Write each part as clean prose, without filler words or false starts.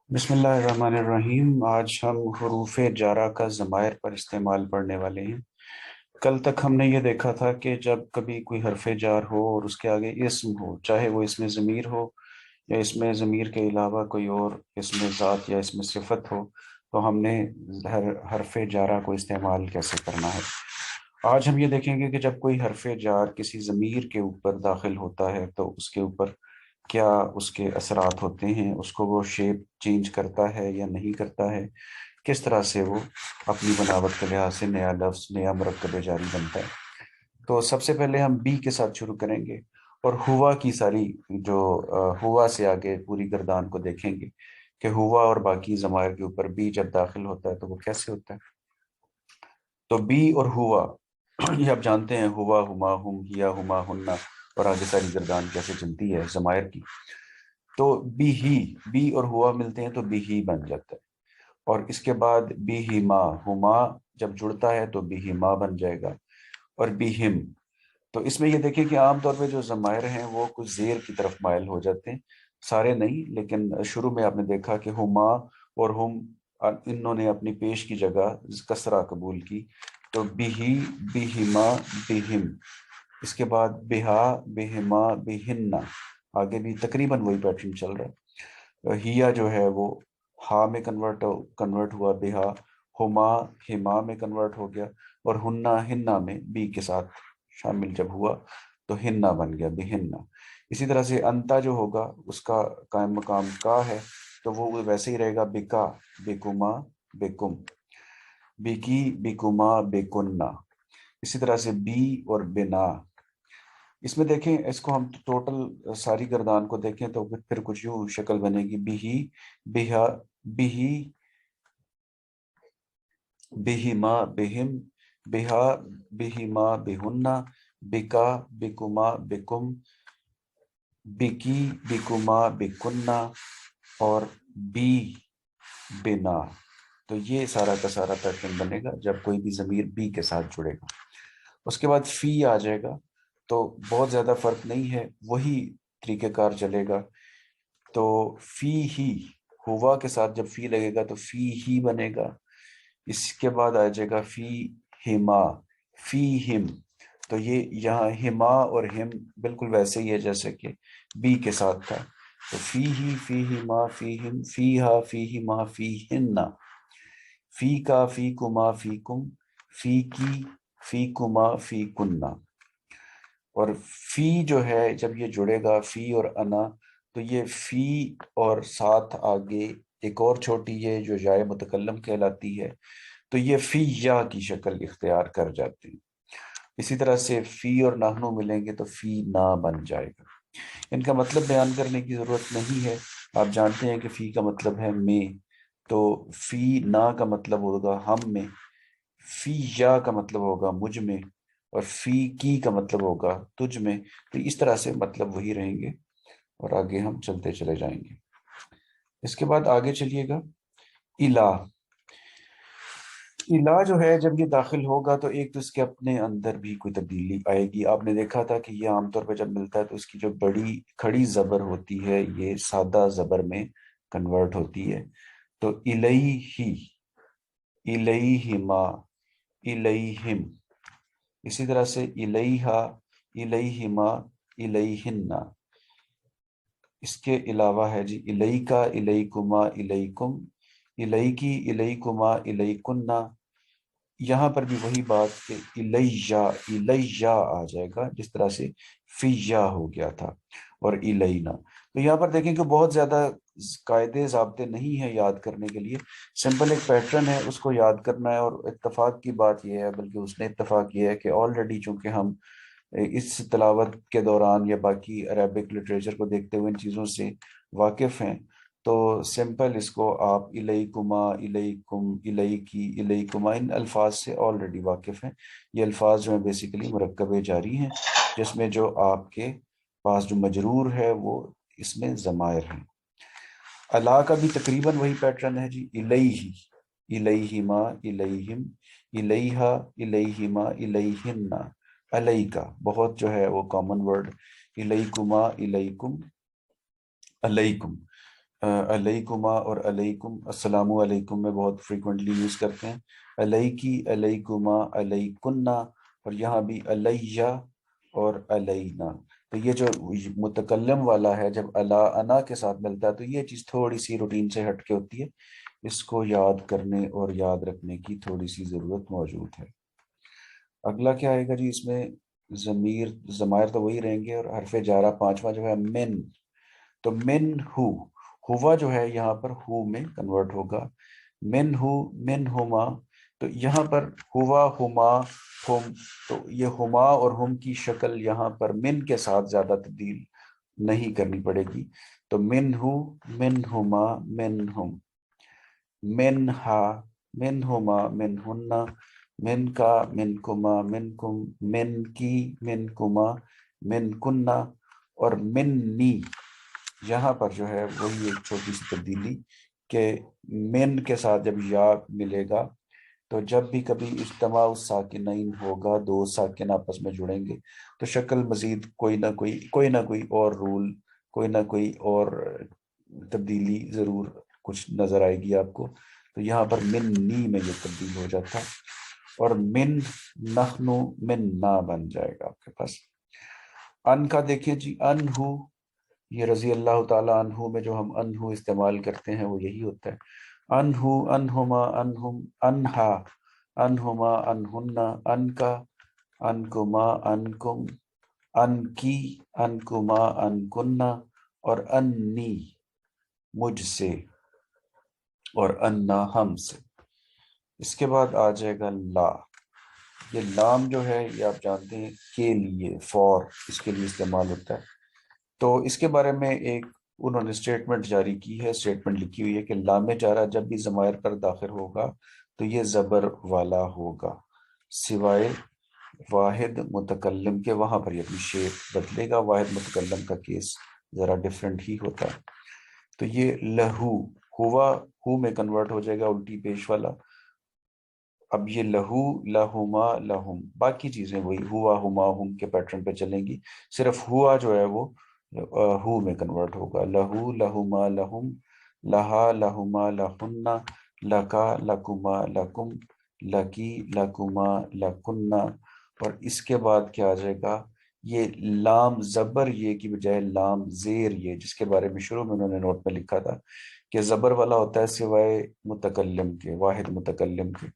بسم اللہ الرحمن الرحیم۔ آج ہم حروف جارہ کا ضمائر پر استعمال پڑھنے والے ہیں۔ کل تک ہم نے یہ دیکھا تھا کہ جب کبھی کوئی حرف جار ہو اور اس کے آگے اسم ہو، چاہے وہ اسم ضمیر ہو یا اس میں ضمیر کے علاوہ کوئی اور اسم ذات یا اسم صفت ہو، تو ہم نے ہر حرف جارہ کو استعمال کیسے کرنا ہے۔ آج ہم یہ دیکھیں گے کہ جب کوئی حرف جار کسی ضمیر کے اوپر داخل ہوتا ہے تو اس کے اوپر کیا اس کے اثرات ہوتے ہیں، اس کو وہ شیپ چینج کرتا ہے یا نہیں کرتا ہے، کس طرح سے وہ اپنی بناوٹ کے لحاظ سے نیا لفظ، نیا مرکب جاری بنتا ہے۔ تو سب سے پہلے ہم بی کے ساتھ شروع کریں گے اور ہوا کی ساری جو ہوا سے آگے پوری گردان کو دیکھیں گے کہ ہوا اور باقی ضمائر کے اوپر بی جب داخل ہوتا ہے تو وہ کیسے ہوتا ہے۔ تو بی اور ہوا یہ آپ جانتے ہیں، ہوا، ہما، ہم، ہیا، ہما، ہننا، اور آگے ساری گردان کیسے چلتی ہے ضمائر کی۔ تو بی اور ہوا ملتے ہیں تو بی ہی بن جاتا ہے، اور اس کے بعد بی ہی ماں، ہما جب جڑتا ہے تو بی ہی ماں بن جائے گا، اور بی ہم۔ تو اس میں یہ دیکھیں کہ عام طور پہ جو ضمائر ہیں وہ کچھ زیر کی طرف مائل ہو جاتے ہیں، سارے نہیں، لیکن شروع میں آپ نے دیکھا کہ ہما اور ہم، انہوں نے اپنی پیش کی جگہ کسرہ قبول کی، تو بی ہی ماں، بی ہم۔ اس کے بعد بہا، بہما، بہننا، آگے بھی تقریباً وہی پیٹرن چل رہا ہے۔ ہیا جو ہے وہ ہا میں کنورٹ ہوا، بہا، ہما ہما میں کنورٹ ہو گیا، اور ہننا ہننا میں بی کے ساتھ شامل جب ہوا تو ہننا بن گیا، بہننا۔ اسی طرح سے انتا جو ہوگا اس کا قائم مقام کا ہے، تو وہ ویسے ہی رہے گا، بکا، بکما، بکم، بکی، بکما، بکننا۔ اسی طرح سے بی اور بنا، اس میں دیکھیں، اس کو ہم ٹوٹل ساری گردان کو دیکھیں تو پھر کچھ یوں شکل بنے گی، بہی، بہا، بہی، بہما، بہم، بہا، بہما، بہننا، بکا، بکما، بکم، بکی، بکما، بکننا، اور بی، بنا۔ تو یہ سارا کا سارا پیٹرن بنے گا جب کوئی بھی ضمیر بی کے ساتھ جڑے گا۔ اس کے بعد فی آ جائے گا، تو بہت زیادہ فرق نہیں ہے، وہی طریقہ کار چلے گا۔ تو فی ہی، ہوا کے ساتھ جب فی لگے گا تو فی ہی بنے گا۔ اس کے بعد آ جائے گا فی ہما، فی ہم۔ تو یہ یہاں ہما اور ہم بالکل ویسے ہی ہے جیسے کہ بی کے ساتھ تھا، تو فی ہی، فی ہما، فی ہم، فی ہا، فی ہما، فی ہننا، فی کا، فی کما، فی کم، فی کی، فی کما، فی کننا۔ اور فی جو ہے جب یہ جڑے گا، فی اور انا، تو یہ فی اور ساتھ آگے ایک اور چھوٹی یہ جو جائے متکلم کہلاتی ہے، تو یہ فی یا کی شکل اختیار کر جاتے ہیں۔ اسی طرح سے فی اور نحنو ملیں گے تو فی نا بن جائے گا۔ ان کا مطلب بیان کرنے کی ضرورت نہیں ہے، آپ جانتے ہیں کہ فی کا مطلب ہے میں، تو فی نا کا مطلب ہوگا ہم میں، فی یا کا مطلب ہوگا مجھ میں، اور فی کی کا مطلب ہوگا تجھ میں۔ تو اس طرح سے مطلب وہی رہیں گے، اور آگے ہم چلتے چلے جائیں گے۔ اس کے بعد آگے چلیے گا، الہ۔ الہ جو ہے جب یہ داخل ہوگا تو ایک تو اس کے اپنے اندر بھی کوئی تبدیلی آئے گی۔ آپ نے دیکھا تھا کہ یہ عام طور پہ جب ملتا ہے تو اس کی جو بڑی کھڑی زبر ہوتی ہے یہ سادہ زبر میں کنورٹ ہوتی ہے، تو الیہ، الیہما، الیہم۔ اسی طرح سے الیہا، الیہما، الیہنہ۔ اس کے علاوہ ہے جی الیکا، الیکما، الیکم، الیکی، الیکما، الیکنہ۔ یہاں پر بھی وہی بات کہ الیہ، الیہ آ جائے گا جس طرح سے فیہ ہو گیا تھا، اور الینا۔ تو یہاں پر دیکھیں کہ بہت زیادہ قاعدے ضابطے نہیں ہیں یاد کرنے کے لیے، سمپل ایک پیٹرن ہے، اس کو یاد کرنا ہے۔ اور اتفاق کی بات یہ ہے، بلکہ اس نے اتفاق کیا ہے کہ آلریڈی چونکہ ہم اس تلاوت کے دوران یا باقی عربک لٹریچر کو دیکھتے ہوئے ان چیزوں سے واقف ہیں، تو سمپل اس کو آپ الیکما، الیکم، الیکی، الیکما، ان الفاظ سے آلریڈی واقف ہیں۔ یہ الفاظ جو ہیں بیسیکلی مرکب جاری ہیں، جس میں جو آپ کے پاس جو مجرور ہے وہ اس میں ضمائر ہیں۔ الا کا بھی تقریباً وہی پیٹرن ہے جی، الیہ، الیہما، الیہم، الیہا، الیہما، الیہنہ، علیکا بہت جو ہے وہ کامن ورڈ، الیکما، الیکم، علیکم۔ علیکما اور علیکم، السلام علیکم میں بہت فریکوینٹلی یوز کرتے ہیں. علیکی، علیکما، علیکنہ، اور یہاں بھی علیہ اور علینا. تو یہ جو متکلم والا ہے جب الا انا کے ساتھ ملتا ہے تو یہ چیز تھوڑی سی روٹین سے ہٹ کے ہوتی ہے. اس کو یاد کرنے اور یاد رکھنے کی تھوڑی سی ضرورت موجود ہے. اگلا کیا آئے گا جی اس میں؟ ضمیر، ضمائر تو وہی رہیں گے، اور حرف جارہ پانچواں جو ہے من. تو من ہو، ہوا جو ہے یہاں پر ہو میں کنورٹ ہوگا. من ہو، من ہما. تو یہاں پر ہوا، ہما، ہم. تو یہ ہما اور ہم کی شکل یہاں پر من کے ساتھ زیادہ تبدیل نہیں کرنی پڑے گی. تو من ہو، من ہما، من ہم. من ہا، من ہما، من ہننا. من کا، من کما، من کم. من کی، من کما، من کننا. اور منی، یہاں پر جو ہے وہی ایک چھوٹی سی تبدیلی کہ من کے ساتھ جب یا ملے گا تو جب بھی کبھی اجتماع الساکنین ہوگا، دو ساکن آپس میں جڑیں گے، تو شکل مزید کوئی نہ کوئی اور رول، کوئی نہ کوئی اور تبدیلی ضرور کچھ نظر آئے گی آپ کو. تو یہاں پر من نی میں یہ تبدیل ہو جاتا ہے، اور من نحنو، من نا بن جائے گا آپ کے پاس. ان کا دیکھیں جی، ان ہو، یہ رضی اللہ تعالیٰ عنہ میں جو ہم انہو استعمال کرتے ہیں وہ یہی ہوتا ہے. انہو، انہما، انہم، انہا، انہما، انہنہ، ان کا، انکما، انکم، ان کی، انکما، انکنہ، اور انی، مجھ سے، اور انا، ہم سے. اس کے بعد آ جائے گا لا. یہ لام جو ہے یہ آپ جانتے ہیں کے لیے، فور، اس کے لیے استعمال ہوتا ہے. تو اس کے بارے میں ایک انہوں نے اسٹیٹمنٹ جاری کی ہے، اسٹیٹمنٹ لکھی ہوئی ہے کہ لام جارہ جب بھی ضمائر پر داخل ہوگا تو یہ زبر والا ہوگا، سوائے واحد متکلم کے. وہاں پر یہ اپنی شیپ بدلے گا، واحد متکلم کا کیس ذرا ڈیفرنٹ ہی ہوتا ہے. تو یہ لہو، ہوا ہو میں کنورٹ ہو جائے گا، الٹی پیش والا. اب یہ لہو، لہما، لہم، باقی چیزیں وہی ہوا، ہما، ہم کے پیٹرن پہ چلیں گی. صرف ہوا جو ہے وہ ہو میں کنورٹ ہوگا. لہو، لہما، لہم، لہا، لہما، لہنہ، لکا، لکما، لکم، لکی، لکما، لکنہ. اور اس کے بعد کیا آ جائے گا؟ یہ لام زبر یہ کی بجائے لام زیر یہ، جس کے بارے میں شروع میں انہوں نے نوٹ میں لکھا تھا کہ زبر والا ہوتا ہے سوائے متکلم کے، واحد متکلم کے.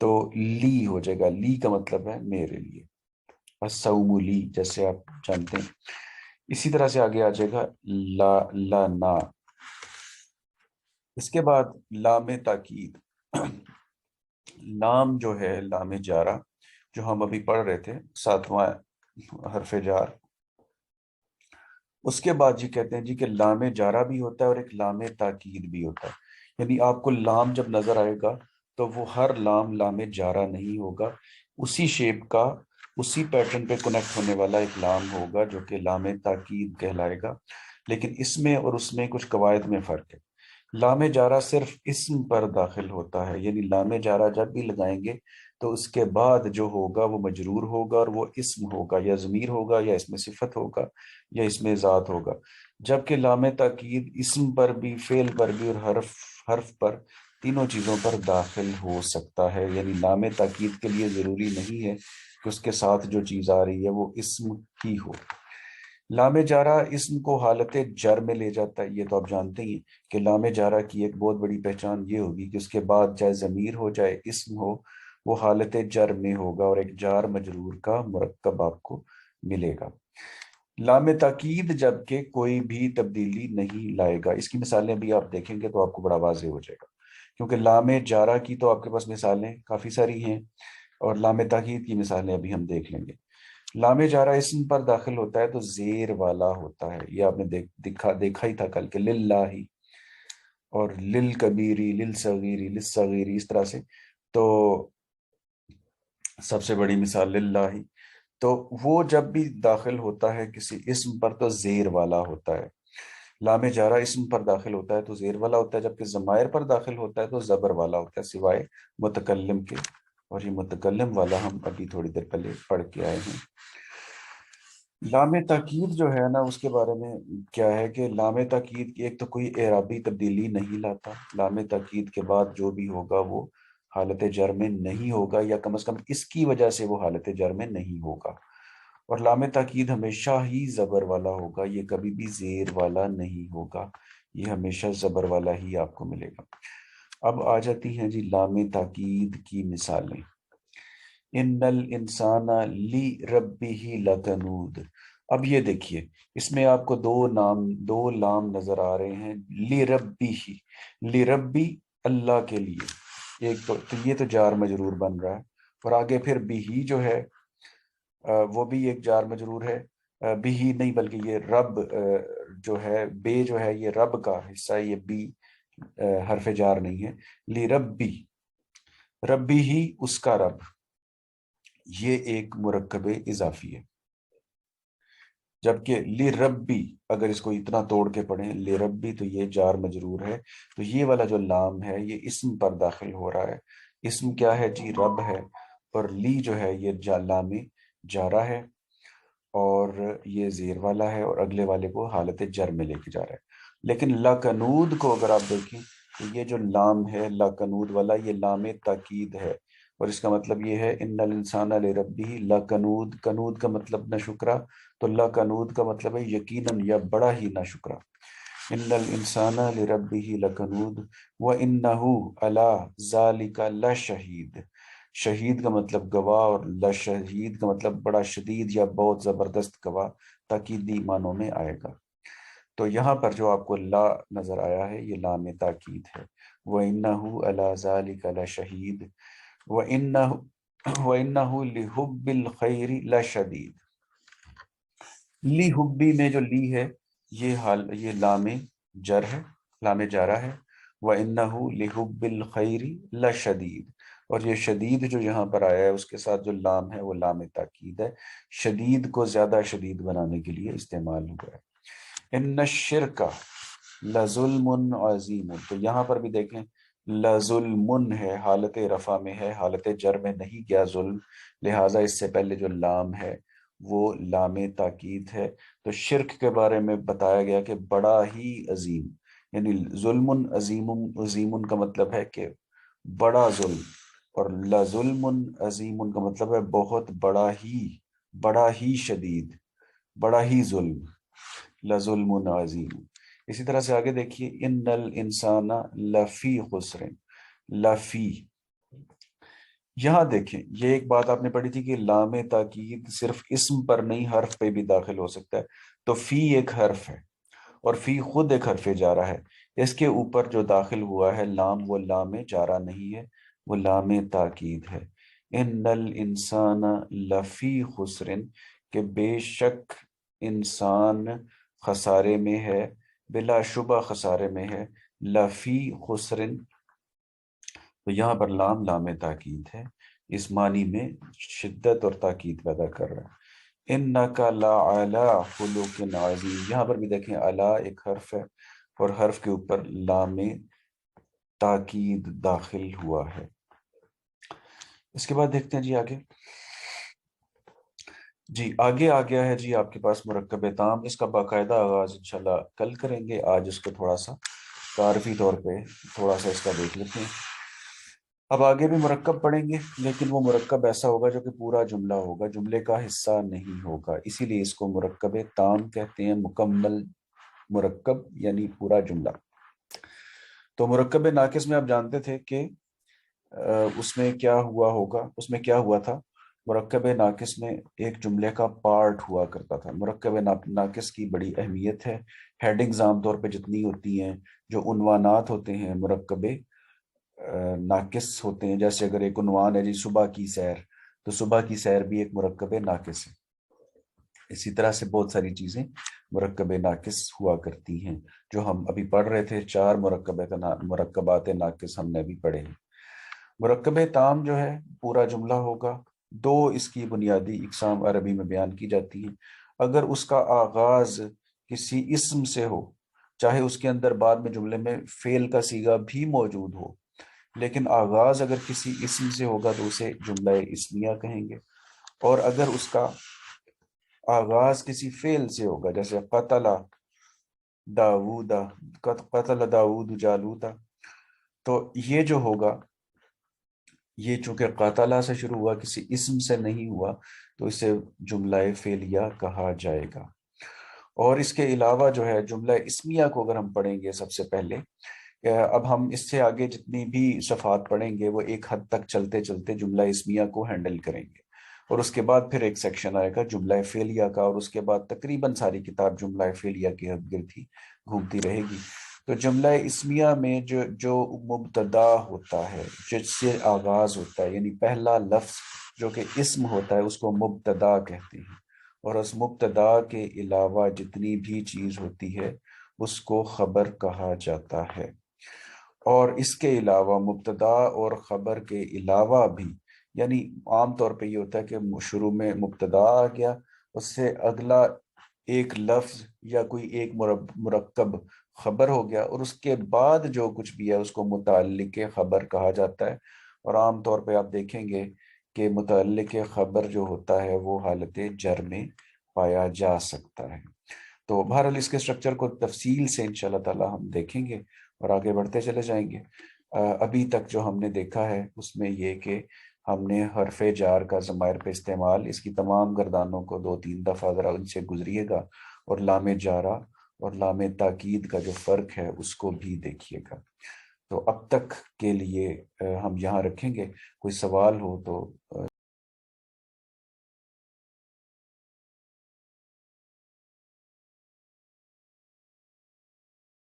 تو لی ہو جائے گا، لی کا مطلب ہے میرے لیے، الصوم لی جیسے آپ جانتے ہیں. اسی طرح سے آگے آ جائے گا لا، لانا. اس کے بعد لام تاکید. لام جو ہے لام جارہ جو ہم ابھی پڑھ رہے تھے، ساتواں حرف جار، اس کے بعد جی کہتے ہیں جی کہ لام جارہ بھی ہوتا ہے اور ایک لام تاکید بھی ہوتا ہے. یعنی آپ کو لام جب نظر آئے گا تو وہ ہر لام لام جارہ نہیں ہوگا، اسی شیپ کا، اسی پیٹرن پہ کنیکٹ ہونے والا ایک لام ہوگا جو کہ لام تاکید کہلائے گا. لیکن اس میں اور اس میں کچھ قواعد میں فرق ہے. لام جارہ صرف اسم پر داخل ہوتا ہے، یعنی لام جارہ جب بھی لگائیں گے تو اس کے بعد جو ہوگا وہ مجرور ہوگا، اور وہ اسم ہوگا، یا ضمیر ہوگا، یا اس میں صفت ہوگا، یا اس میں ذات ہوگا. جبکہ لام تاکید اسم پر بھی، فعل پر بھی، اور حرف پر، تینوں چیزوں پر داخل ہو سکتا ہے. یعنی لام تاکید کے لیے ضروری نہیں ہے کہ اس کے ساتھ جو چیز آ رہی ہے وہ اسم ہی ہو. لام جارہ اسم کو حالت جر میں لے جاتا ہے. یہ تو آپ جانتے ہی ہیں کہ لام جارہ کی ایک بہت بڑی پہچان یہ ہوگی کہ اس کے بعد چاہے ضمیر ہو چاہے اسم ہو، وہ حالت جر میں ہوگا اور ایک جار مجرور کا مرکب آپ کو ملے گا. لام تاکید جب کہ کوئی بھی تبدیلی نہیں لائے گا. اس کی مثالیں بھی آپ دیکھیں گے تو آپ کو بڑا واضح ہو جائے گا، کیونکہ لام جارہ کی تو آپ کے پاس مثالیں کافی ساری ہیں، اور لام تاکید کی مثالیں ابھی ہم دیکھ لیں گے. لام جارہ اسم پر داخل ہوتا ہے تو زیر والا ہوتا ہے. یہ آپ نے دیکھا ہی تھا کل کہ للہ، اور للکبیری، للصغیری، للصغیری، اس طرح سے. تو سب سے بڑی مثال للہ. تو وہ جب بھی داخل ہوتا ہے کسی اسم پر تو زیر والا ہوتا ہے. لام جارہ اسم پر داخل ہوتا ہے تو زیر والا ہوتا ہے، جبکہ ضمائر پر داخل ہوتا ہے تو زبر والا ہوتا ہے، سوائے متکلم کے. اور یہ متکلم والا ہم ابھی تھوڑی دیر پہلے پڑھ کے آئے ہیں. لام تاکید جو ہے نا، اس کے بارے میں کیا ہے کہ لام تاکید کی ایک تو کوئی اعرابی تبدیلی نہیں لاتا. لام تاکید کے بعد جو بھی ہوگا وہ حالت جر میں نہیں ہوگا، یا کم از کم اس کی وجہ سے وہ حالت جر میں نہیں ہوگا. اور لام تاکید ہمیشہ ہی زبر والا ہوگا، یہ کبھی بھی زیر والا نہیں ہوگا، یہ ہمیشہ زبر والا ہی آپ کو ملے گا. اب آ جاتی ہیں جی لام تاکید کی مثالیں. ان الانسان لی ربہ لکنود. اب یہ دیکھیے، اس میں آپ کو دو لام نظر آ رہے ہیں. لی ربی ہی، لی ربی اللہ کے لیے، ایک تو یہ تو جار مجرور بن رہا ہے. اور آگے پھر بھی ہی جو ہے وہ بھی ایک جار مجرور ہے. بھی ہی نہیں بلکہ یہ رب جو ہے، بے جو ہے یہ رب کا حصہ ہے، یہ بھی حرف جار نہیں ہے. لی ربی، ربی ہی اس کا رب، یہ ایک مرکب اضافی ہے. جبکہ لی ربی اگر اس کو اتنا توڑ کے پڑھیں، لی ربی تو یہ جار مجرور ہے، تو یہ والا جو لام ہے یہ اسم پر داخل ہو رہا ہے. اسم کیا ہے جی؟ رب ہے. اور لی جو ہے یہ لام جارہ ہے، اور یہ زیر والا ہے، اور اگلے والے کو حالت جر میں لے کے جا رہا ہے. لیکن لکنود کو اگر آپ دیکھیں تو یہ جو لام ہے لکنود والا، یہ لام تاکید ہے. اور اس کا مطلب یہ ہے ان الانسان لربہ لکنود. کنود کا مطلب نہ شکرا، تو لکنود کا مطلب ہے یقیناً یا بڑا ہی نہ شکرا. ان الانسان لربہ لکنود وانہ علی ذلک لشہید. شہید کا مطلب گواہ، اور لشہید کا مطلب بڑا شدید یا بہت زبردست گواہ، تاکیدی معنوں میں آئے گا. تو یہاں پر جو آپ کو لا نظر آیا ہے یہ لام تاکید ہے. وَإِنَّهُ عَلَى ذَلِكَ لَشَهِيدٌ وَإِنَّهُ لِحُبِّ الْخَيْرِ لَشَدِيدٌ. لی حبی میں جو لی ہے یہ لام جر ہے، لام جارہ ہے. وَإِنَّهُ لِحُبِّ الْخَيْرِ لَشَدِيدٌ. اور یہ شدید جو یہاں پر آیا ہے اس کے ساتھ جو لام ہے وہ لام تاکید ہے، شدید کو زیادہ شدید بنانے کے لیے استعمال ہوا ہے. ان الشرک لظلم عظیم. تو یہاں پر بھی دیکھیں لظلم ہے، حالت رفع میں ہے، حالت جر میں نہیں گیا ظلم، لہٰذا اس سے پہلے جو لام ہے وہ لام تاکید ہے. تو شرک کے بارے میں بتایا گیا کہ بڑا ہی عظیم، یعنی ظلم عظیم. عظیم کا مطلب ہے کہ بڑا ظلم، اور لظلم عظیم کا مطلب ہے بہت بڑا ہی شدید، بڑا ہی ظلم. لظلم عظیم. اسی طرح سے آگے دیکھیے ان الانسان لفی خسر. لفی، یہاں دیکھیں یہ ایک بات آپ نے پڑھی تھی کہ لام تاکید صرف اسم پر نہیں حرف پہ بھی داخل ہو سکتا ہے. تو فی ایک حرف ہے، اور فی خود ایک حرف جارہ ہے. اس کے اوپر جو داخل ہوا ہے لام، وہ لام جارہ نہیں ہے، وہ لام تاکید ہے. ان الانسان لفی خسر، کہ بے شک انسان خسارے میں ہے، بلا شبہ خسارے میں ہے. لفی خسر، تو یہاں پر لام تاکید ہے، اس معنی میں شدت اور تاکید پیدا کر رہا ہے. انکا لعلی خلق عظیم. یہاں پر بھی دیکھیں علی ایک حرف ہے، اور حرف کے اوپر لام تاکید داخل ہوا ہے. اس کے بعد دیکھتے ہیں جی آگے. جی آگے آ گیا ہے جی آپ کے پاس مرکب تام. اس کا باقاعدہ آغاز انشاءاللہ کل کریں گے. آج اس کو تھوڑا سا تعارفی طور پہ تھوڑا سا اس کا دیکھ لیتے ہیں. اب آگے بھی مرکب پڑھیں گے، لیکن وہ مرکب ایسا ہوگا جو کہ پورا جملہ ہوگا، جملے کا حصہ نہیں ہوگا. اسی لیے اس کو مرکب تام کہتے ہیں، مکمل مرکب یعنی پورا جملہ. تو مرکب ناقص میں آپ جانتے تھے کہ اس میں کیا ہوا ہوگا، اس میں کیا ہوا تھا. مرکب ناقص میں ایک جملے کا پارٹ ہوا کرتا تھا. مرکب ناقص کی بڑی اہمیت ہے. ہیڈنگز عام طور پہ جتنی ہوتی ہیں، جو عنوانات ہوتے ہیں مرکب ناقص ہوتے ہیں. جیسے اگر ایک عنوان ہے جی صبح کی سیر، تو صبح کی سیر بھی ایک مرکب ناقص ہے. اسی طرح سے بہت ساری چیزیں مرکب ناقص ہوا کرتی ہیں جو ہم ابھی پڑھ رہے تھے. 4 مرکبات ناقص ہم نے ابھی پڑھے ہیں. مرکب تام جو ہے پورا جملہ ہوگا. 2 اس کی بنیادی اقسام عربی میں بیان کی جاتی ہیں. اگر اس کا آغاز کسی اسم سے ہو، چاہے اس کے اندر بعد میں جملے میں فعل کا صیغہ بھی موجود ہو، لیکن آغاز اگر کسی اسم سے ہوگا تو اسے جملہ اسمیہ کہیں گے. اور اگر اس کا آغاز کسی فعل سے ہوگا، جیسے قتل داود، قتل داود جالوتا، تو یہ جو ہوگا، یہ چونکہ قاتلہ سے شروع ہوا، کسی اسم سے نہیں ہوا، تو اسے جملہ فعلیہ کہا جائے گا۔ اور اس کے علاوہ جو ہے جملہ اسمیہ کو اگر ہم پڑھیں گے سب سے پہلے، اب ہم اس سے آگے جتنی بھی صفحات پڑھیں گے وہ ایک حد تک چلتے چلتے جملہ اسمیہ کو ہینڈل کریں گے، اور اس کے بعد پھر ایک سیکشن آئے گا جملہ فعلیہ کا، اور اس کے بعد تقریباً ساری کتاب جملہ فعلیہ کے ارد گرد ہی گھومتی رہے گی۔ تو جملہ اسمیہ میں جو مبتدا ہوتا ہے، جس سے آغاز ہوتا ہے، یعنی پہلا لفظ جو کہ اسم ہوتا ہے، اس کو مبتدا کہتے ہیں، اور اس مبتدا کے علاوہ جتنی بھی چیز ہوتی ہے اس کو خبر کہا جاتا ہے۔ اور اس کے علاوہ مبتدا اور خبر کے علاوہ بھی، یعنی عام طور پہ یہ ہوتا ہے کہ شروع میں مبتدا آ گیا، اس سے اگلا ایک لفظ یا کوئی ایک مرکب خبر ہو گیا، اور اس کے بعد جو کچھ بھی ہے اس کو متعلق خبر کہا جاتا ہے۔ اور عام طور پہ آپ دیکھیں گے کہ متعلق خبر جو ہوتا ہے وہ حالت جر میں پایا جا سکتا ہے۔ تو بہرحال اس کے اسٹرکچر کو تفصیل سے انشاءاللہ تعالی ہم دیکھیں گے اور آگے بڑھتے چلے جائیں گے۔ ابھی تک جو ہم نے دیکھا ہے اس میں یہ کہ ہم نے حرف جار کا ضمائر پہ استعمال، اس کی تمام گردانوں کو 2-3 دفعہ ذرا ان سے گزریے گا، اور لام جارہ اور لام تاکید کا جو فرق ہے اس کو بھی دیکھیے گا۔ تو اب تک کے لیے ہم یہاں رکھیں گے، کوئی سوال ہو تو